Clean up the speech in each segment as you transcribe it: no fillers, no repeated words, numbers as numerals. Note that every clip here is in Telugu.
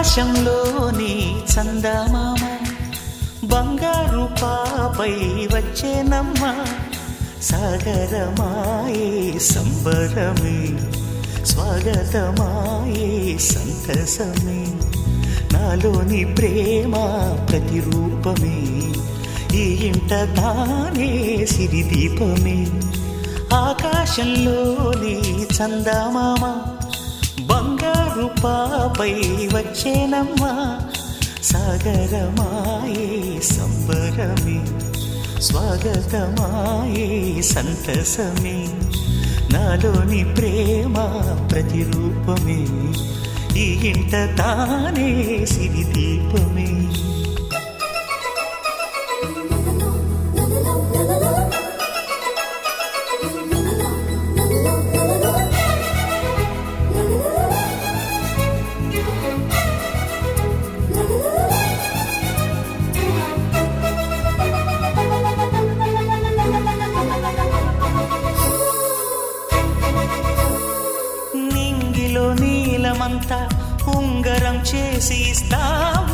ఆకాశంలోని చందమామ బంగారు పాపై వచ్చేనమ్మ సాగరమాయే సంబరమే స్వాగతమాయే సంతసమే నాలోని ప్రేమ ప్రతిరూపమే ఈ ఇంట తానే సిరిదీపమే ఆకాశంలోని చందమామ బంగారు పాపై వచ్చేనమ్మా సాగరమాయే సంబరమే స్వాగతమాయే సంతసమే నాలోని ప్రేమ ప్రతిరూపమే ఈ ఇంట తానే సిరిదీపమే నీలమంతా ఉంగరం చేసి ఇస్తా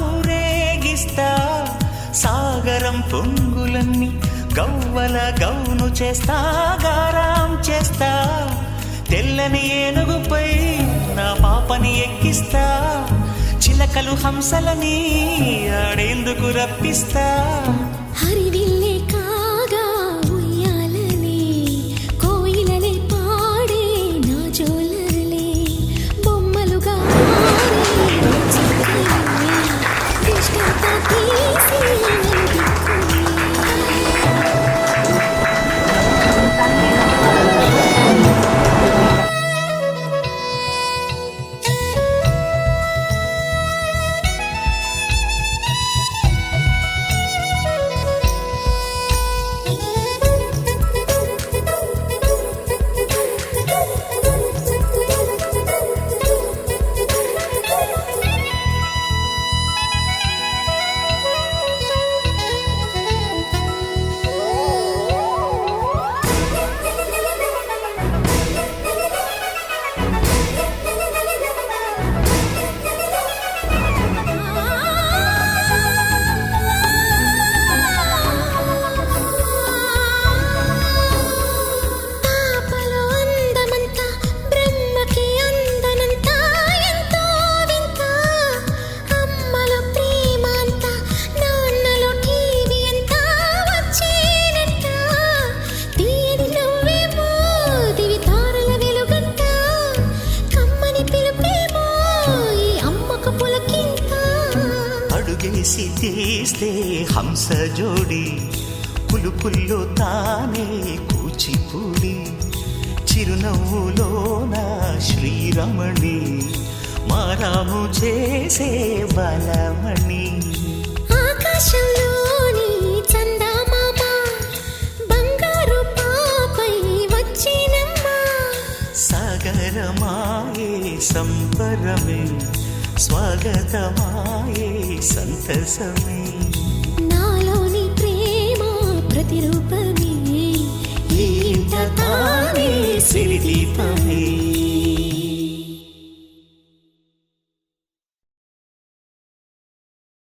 ఊరేగిస్తా సాగరం పొంగులన్నీ గవ్వల గౌను చేస్తా గారాం చేస్తా తెల్లని ఏనుగుపై నా పాపని ఎక్కిస్తా చిలకలు హంసలని ఆడేందుకు రప్పిస్తా హరివిల్లే కాగా ఉయ్యాలనే కోయిలలే పాడే నా జోలలే బొమ్మలుగా అడుగేసి తీస్తే హంస జోడి పులుపుల్లో తానే కూచిపూడి చిరునవ్వులోన శ్రీరమణి మారాము చేసే బలమణి ఆకాశంలోని చందమామ బంగారు పాపై వచ్చినమ్మా సాగరమాయే సంబరమే స్వాగతమాయే సంతసమే నాలోని ప్రేమ ప్రతిరూపమే ఈ ఇంట తానే సిరిదీపమే